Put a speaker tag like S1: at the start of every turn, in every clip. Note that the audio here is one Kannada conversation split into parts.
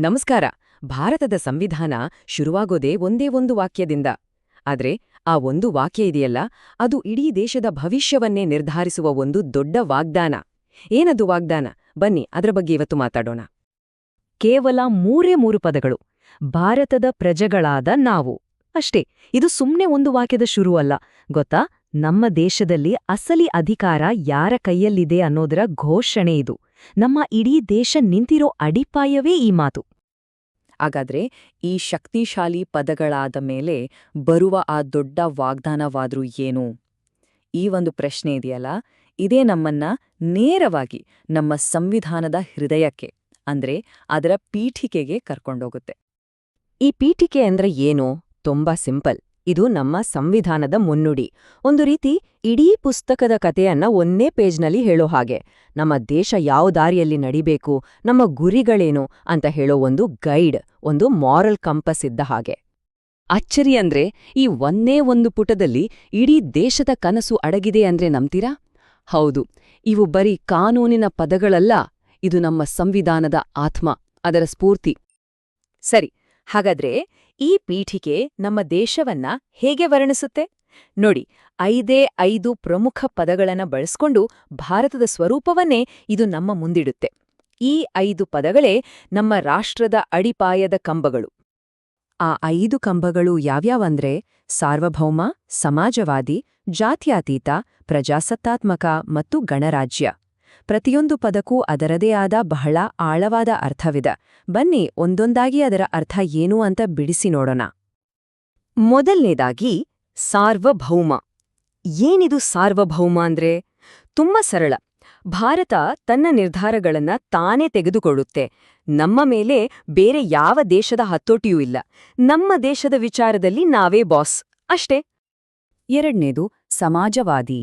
S1: ನಮಸ್ಕಾರ. ಭಾರತದ ಸಂವಿಧಾನ ಶುರುವಾಗೋದೇ ಒಂದೇ ಒಂದು ವಾಕ್ಯದಿಂದ. ಆದ್ರೆ ಆ ಒಂದು ವಾಕ್ಯ ಇದೆಯಲ್ಲ, ಅದು ಇಡೀ ದೇಶದ ಭವಿಷ್ಯವನ್ನೇ ನಿರ್ಧಾರಿಸುವ ಒಂದು ದೊಡ್ಡ ವಾಗ್ದಾನ. ಏನದು ವಾಗ್ದಾನ? ಬನ್ನಿ ಅದರ ಬಗ್ಗೆ ಇವತ್ತು ಮಾತಾಡೋಣ.
S2: ಕೇವಲ ಮೂರೇ ಪದಗಳು. ಭಾರತದ ಪ್ರಜೆಗಳಾದ ನಾವು. ಅಷ್ಟೇ. ಇದು ಸುಮ್ನೆ ಒಂದು ವಾಕ್ಯದ ಶುರು ಅಲ್ಲ, ಗೊತ್ತಾ? ನಮ್ಮ ದೇಶದಲ್ಲಿ ಅಸಲಿ ಅಧಿಕಾರ ಯಾರ ಕೈಯಲ್ಲಿದೆ ಅನ್ನೋದರ ಘೋಷಣೆ ಇದು. ನಮ್ಮ ಇಡೀ ದೇಶ ನಿಂತಿರೋ ಅಡಿಪಾಯವೇ ಈ ಮಾತು.
S1: ಹಾಗಾದ್ರೆ ಈ ಶಕ್ತಿಶಾಲಿ ಪದಗಳಾದ ಮೇಲೆ ಬರುವ ಆ ದೊಡ್ಡ ವಾಗ್ದಾನವಾದ್ರೂ ಏನು? ಈ ಒಂದು ಪ್ರಶ್ನೆ ಇದೆಯಲ್ಲ, ಇದೇ ನಮ್ಮನ್ನ ನೇರವಾಗಿ ನಮ್ಮ ಸಂವಿಧಾನದ ಹೃದಯಕ್ಕೆ, ಅಂದ್ರೆ ಅದರ ಪೀಠಿಕೆಗೆ ಕರ್ಕೊಂಡೋಗುತ್ತೆ. ಈ ಪೀಠಿಕೆ ಅಂದ್ರೆ ಏನು? ತುಂಬಾ ಸಿಂಪಲ್. ಇದು ನಮ್ಮ ಸಂವಿಧಾನದ ಮುನ್ನುಡಿ. ಒಂದು ರೀತಿ ಇಡೀ ಪುಸ್ತಕದ ಕಥೆಯನ್ನ ಒಂದೇ ಪೇಜ್ನಲ್ಲಿ ಹೇಳೋ ಹಾಗೆ. ನಮ್ಮ ದೇಶ ಯಾವ ದಾರಿಯಲ್ಲಿ ನಡಿಬೇಕು, ನಮ್ಮ ಗುರಿಗಳೇನು ಅಂತ ಹೇಳೋ ಒಂದು ಗೈಡ್, ಒಂದು ಮಾರಲ್ ಕಂಪಸ್ ಇದ್ದ ಹಾಗೆ. ಅಚ್ಚರಿ ಅಂದ್ರೆ ಈ ಒಂದೇ ಒಂದು ಪುಟದಲ್ಲಿ ಇಡೀ ದೇಶದ ಕನಸು ಅಡಗಿದೆ ಅಂದ್ರೆ ನಂಬ್ತೀರಾ? ಹೌದು, ಇವು ಬರೀ ಕಾನೂನಿನ ಪದಗಳಲ್ಲ, ಇದು ನಮ್ಮ ಸಂವಿಧಾನದ ಆತ್ಮ, ಅದರ ಸ್ಫೂರ್ತಿ. ಸರಿ, ಹಾಗಾದ್ರೆ ಈ ಪೀಠಿಕೆ ನಮ್ಮ ದೇಶವನ್ನ ಹೇಗೆ ವರ್ಣಿಸುತ್ತೆ? ನೋಡಿ, 5 ಪ್ರಮುಖ ಪದಗಳನ್ನ ಬಳಸ್ಕೊಂಡು ಭಾರತದ ಸ್ವರೂಪವನ್ನೇ ಇದು ನಮ್ಮ ಮುಂದಿಡುತ್ತೆ. ಈ 5 ಪದಗಳೇ ನಮ್ಮ ರಾಷ್ಟ್ರದ ಅಡಿಪಾಯದ ಕಂಬಗಳು. ಆ 5 ಕಂಬಗಳು ಯಾವ್ಯಾವಂದ್ರೆ ಸಾರ್ವಭೌಮ, ಸಮಾಜವಾದಿ, ಜಾತ್ಯತೀತ, ಪ್ರಜಾಸತ್ತಾತ್ಮಕ ಮತ್ತು ಗಣರಾಜ್ಯ. ಪ್ರತಿಯೊಂದು ಪದಕ್ಕೂ ಅದರದೇ ಆದ ಬಹಳ ಆಳವಾದ ಅರ್ಥವಿದೆ. ಬನ್ನಿ ಒಂದೊಂದಾಗಿ ಅದರ ಅರ್ಥ ಏನು ಅಂತ ಬಿಡಿಸಿ ನೋಡೋಣ. ಮೊದಲನೇದಾಗಿ ಸಾರ್ವಭೌಮ. ಏನಿದು ಸಾರ್ವಭೌಮ ಅಂದ್ರೆ? ತುಂಬಾ ಸರಳ. ಭಾರತ ತನ್ನ ನಿರ್ಧಾರಗಳನ್ನ ತಾನೇ ತೆಗೆದುಕೊಳ್ಳುತ್ತೆ. ನಮ್ಮ ಮೇಲೆ ಬೇರೆ ಯಾವ ದೇಶದ ಹತೋಟಿಯೂ ಇಲ್ಲ. ನಮ್ಮ ದೇಶದ ವಿಚಾರದಲ್ಲಿ ನಾವೇ ಬಾಸ್, ಅಷ್ಟೇ. ಎರಡನೇದು ಸಮಾಜವಾದಿ.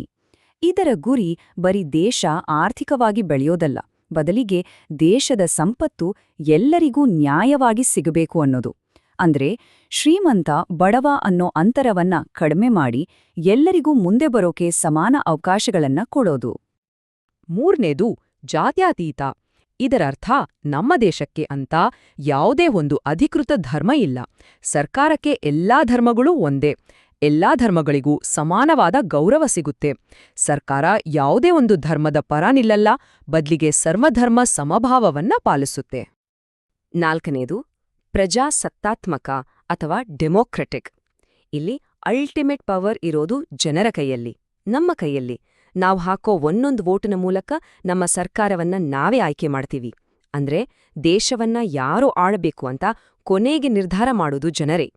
S1: ಇದರ ಗುರಿ ಬರೀ ದೇಶ ಆರ್ಥಿಕವಾಗಿ ಬೆಳೆಯೋದಲ್ಲ, ಬದಲಿಗೆ ದೇಶದ ಸಂಪತ್ತು ಎಲ್ಲರಿಗೂ ನ್ಯಾಯವಾಗಿ ಸಿಗಬೇಕು ಅನ್ನೋದು. ಅಂದ್ರೆ ಶ್ರೀಮಂತ ಬಡವ ಅನ್ನೋ ಅಂತರವನ್ನ ಕಡಿಮೆ ಮಾಡಿ ಎಲ್ಲರಿಗೂ ಮುಂದೆ ಬರೋಕೆ ಸಮಾನ ಅವಕಾಶಗಳನ್ನ ಕೊಡೋದು. ಮೂರನೇದು ಜಾತ್ಯತೀತ. ಇದರರ್ಥ ನಮ್ಮ ದೇಶಕ್ಕೆ ಅಂತ ಯಾವುದೇ ಒಂದು ಅಧಿಕೃತ ಧರ್ಮ ಇಲ್ಲ. ಸರ್ಕಾರಕ್ಕೆ ಎಲ್ಲಾ ಧರ್ಮಗಳೂ ಒಂದೇ. ಎಲ್ಲಾ ಧರ್ಮಗಳಿಗೂ ಸಮಾನವಾದ ಗೌರವ ಸಿಗುತ್ತೆ. ಸರ್ಕಾರ ಯಾವುದೇ ಒಂದು ಧರ್ಮದ ಪರ ನಿಲ್ಲಲ್ಲ, ಬದ್ಲಿಗೆ ಸರ್ವಧರ್ಮ ಸಮಭಾವವನ್ನ ಪಾಲಿಸುತ್ತೆ. ನಾಲ್ಕನೇದು ಪ್ರಜಾಸತ್ತಾತ್ಮಕ ಅಥವಾ ಡೆಮೊಕ್ರೆಟಿಕ್. ಇಲ್ಲಿ ಅಲ್ಟಿಮೇಟ್ ಪವರ್ ಇರೋದು ಜನರ ಕೈಯಲ್ಲಿ, ನಮ್ಮ ಕೈಯಲ್ಲಿ. ನಾವು ಹಾಕೋ ಒಂದೊಂದು ವೋಟಿನ ಮೂಲಕ ನಮ್ಮ ಸರ್ಕಾರವನ್ನ ನಾವೇ ಆಯ್ಕೆ ಮಾಡ್ತೀವಿ. ಅಂದ್ರೆ ದೇಶವನ್ನ ಯಾರು ಆಳಬೇಕು ಅಂತ ಕೊನೆಗೆ ನಿರ್ಧಾರ ಮಾಡೋದು ಜನರೇ.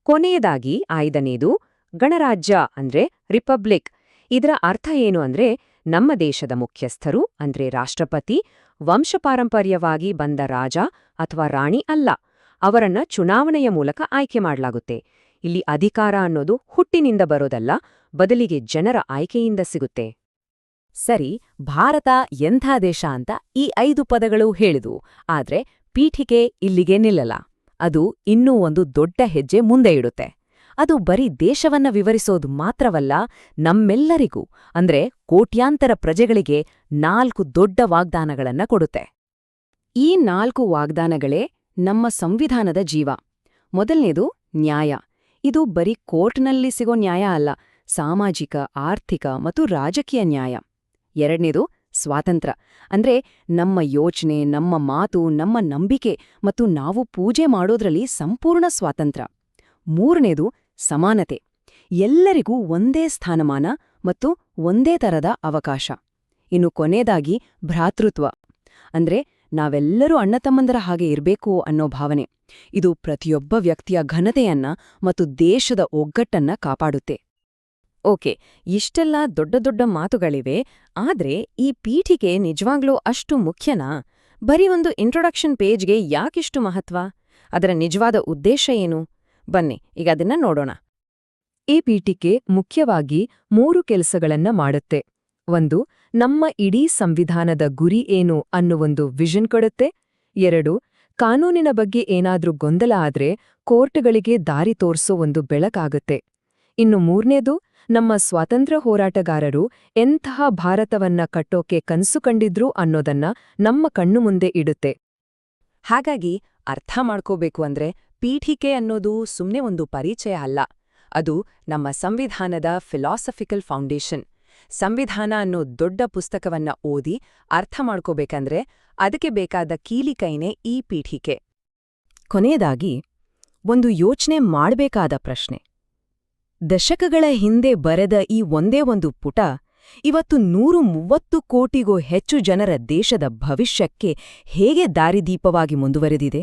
S1: ಕೊನೆಯದಾಗಿ 5ನೇದು ಗಣರಾಜ್ಯ ಅಂದ್ರೆ ರಿಪಬ್ಲಿಕ್. ಇದರ ಅರ್ಥ ಏನು ಅಂದ್ರೆ ನಮ್ಮ ದೇಶದ ಮುಖ್ಯಸ್ಥರು ಅಂದ್ರೆ ರಾಷ್ಟ್ರಪತಿ ವಂಶಪಾರಂಪರ್ಯವಾಗಿ ಬಂದ ರಾಜ ಅಥವಾ ರಾಣಿ ಅಲ್ಲ, ಅವರನ್ನ ಚುನಾವಣೆಯ ಮೂಲಕ ಆಯ್ಕೆ ಮಾಡಲಾಗುತ್ತೆ. ಇಲ್ಲಿ ಅಧಿಕಾರ ಅನ್ನೋದು ಹುಟ್ಟಿನಿಂದ ಬರೋದಲ್ಲ, ಬದಲಿಗೆ ಜನರ ಆಯ್ಕೆಯಿಂದ ಸಿಗುತ್ತೆ. ಸರಿ, ಭಾರತ ಎಂಥ ದೇಶ ಅಂತ ಈ 5 ಪದಗಳು ಹೇಳಿದು. ಆದ್ರೆ ಪೀಠಿಕೆ ಇಲ್ಲಿಗೆ ನಿಲ್ಲಲ್ಲ. ಅದು ಇನ್ನೂ ಒಂದು ದೊಡ್ಡ ಹೆಜ್ಜೆ ಮುಂದೆ ಇಡುತ್ತೆ. ಅದು ಬರೀ ದೇಶವನ್ನ ವಿವರಿಸೋದು ಮಾತ್ರವಲ್ಲ, ನಮ್ಮೆಲ್ಲರಿಗೂ ಅಂದ್ರೆ ಕೋಟ್ಯಾಂತರ ಪ್ರಜೆಗಳಿಗೆ 4 ದೊಡ್ಡ ವಾಗ್ದಾನಗಳನ್ನ ಕೊಡುತ್ತೆ. ಈ 4 ವಾಗ್ದಾನಗಳೇ ನಮ್ಮ ಸಂವಿಧಾನದ ಜೀವ. ಮೊದಲನೇದು ನ್ಯಾಯ. ಇದು ಬರೀ ಕೋರ್ಟ್ನಲ್ಲಿ ಸಿಗೋ ನ್ಯಾಯ ಅಲ್ಲ, ಸಾಮಾಜಿಕ, ಆರ್ಥಿಕ ಮತ್ತು ರಾಜಕೀಯ ನ್ಯಾಯ. ಎರಡನೇದು ಸ್ವಾತಂತ್ರ್ಯ. ಅಂದ್ರೆ ನಮ್ಮ ಯೋಚನೆ, ನಮ್ಮ ಮಾತು, ನಮ್ಮ ನಂಬಿಕೆ ಮತ್ತು ನಾವು ಪೂಜೆ ಮಾಡೋದ್ರಲ್ಲಿ ಸಂಪೂರ್ಣ ಸ್ವಾತಂತ್ರ್ಯ. ಮೂರನೇದು ಸಮಾನತೆ. ಎಲ್ಲರಿಗೂ ಒಂದೇ ಸ್ಥಾನಮಾನ ಮತ್ತು ಒಂದೇ ತರದ ಅವಕಾಶ. ಇನ್ನು ಕೊನೆಯದಾಗಿ ಭ್ರಾತೃತ್ವ. ಅಂದ್ರೆ ನಾವೆಲ್ಲರೂ ಅಣ್ಣತಮ್ಮಂದರ ಹಾಗೆ ಇರ್ಬೇಕು ಅನ್ನೋ ಭಾವನೆ. ಇದು ಪ್ರತಿಯೊಬ್ಬ ವ್ಯಕ್ತಿಯ ಘನತೆಯನ್ನ ಮತ್ತು ದೇಶದ ಒಗ್ಗಟ್ಟನ್ನ ಕಾಪಾಡುತ್ತೆ. ಓಕೆ, ಇಷ್ಟೆಲ್ಲ ದೊಡ್ಡ ದೊಡ್ಡ ಮಾತುಗಳಿವೆ, ಆದ್ರೆ ಈ ಪೀಠಿಕೆ ನಿಜವಾಗ್ಲೂ ಅಷ್ಟು ಮುಖ್ಯನಾ? ಬರೀ ಒಂದು ಇಂಟ್ರೊಡಕ್ಷನ್ ಪೇಜ್ಗೆ ಯಾಕಿಷ್ಟು ಮಹತ್ವ? ಅದರ ನಿಜವಾದ ಉದ್ದೇಶ ಏನು? ಬನ್ನಿ ಈಗ ಅದನ್ನ ನೋಡೋಣ. ಈ ಪೀಠಿಕೆ ಮುಖ್ಯವಾಗಿ 3 ಕೆಲಸಗಳನ್ನ ಮಾಡುತ್ತೆ. 1, ನಮ್ಮ ಇಡೀ ಸಂವಿಧಾನದ ಗುರಿ ಏನು ಅನ್ನುವೊಂದು ವಿಷನ್ ಕೊಡುತ್ತೆ. 2, ಕಾನೂನಿನ ಬಗ್ಗೆ ಏನಾದ್ರೂ ಗೊಂದಲ ಆದ್ರೆ ಕೋರ್ಟ್ಗಳಿಗೆ ದಾರಿ ತೋರ್ಸೋ ಒಂದು ಬೆಳಕಾಗುತ್ತೆ. ಇನ್ನು 3ನೇದು, ನಮ್ಮ ಸ್ವಾತಂತ್ರ್ಯ ಹೋರಾಟಗಾರರು ಎಂತಹ ಭಾರತವನ್ನ ಕಟ್ಟೋಕೆ ಕನಸು ಕಂಡಿದ್ರು ಅನ್ನೋದನ್ನ ನಮ್ಮ ಕಣ್ಣು ಮುಂದೆ ಇಡುತ್ತೆ.
S3: ಹಾಗಾಗಿ ಅರ್ಥ ಮಾಡ್ಕೋಬೇಕು ಅಂದ್ರೆ ಪೀಠಿಕೆ ಅನ್ನೋದು ಸುಮ್ನೆ ಒಂದು ಪರಿಚಯ ಅಲ್ಲ. ಅದು ನಮ್ಮ ಸಂವಿಧಾನದ ಫಿಲಾಸಫಿಕಲ್ ಫೌಂಡೇಶನ್. ಸಂವಿಧಾನ ಅನ್ನೋ ದೊಡ್ಡ ಪುಸ್ತಕವನ್ನ ಓದಿ ಅರ್ಥ ಮಾಡ್ಕೋಬೇಕಂದ್ರೆ ಅದಕ್ಕೆ ಬೇಕಾದ ಕೀಲಿಕೈನೇ ಈ ಪೀಠಿಕೆ.
S2: ಕೊನೆಯದಾಗಿ ಒಂದು ಯೋಚನೆ ಮಾಡಬೇಕಾದ ಪ್ರಶ್ನೆ. ದಶಕಗಳ ಹಿಂದೆ ಬರೆದ ಈ ಒಂದೇ ಒಂದು ಪುಟ ಇವತ್ತು 130 ಕೋಟಿಗೂ ಹೆಚ್ಚು ಜನರ ದೇಶದ ಭವಿಷ್ಯಕ್ಕೆ ಹೇಗೆ ದಾರಿದೀಪವಾಗಿ ಮುಂದುವರೆದಿದೆ?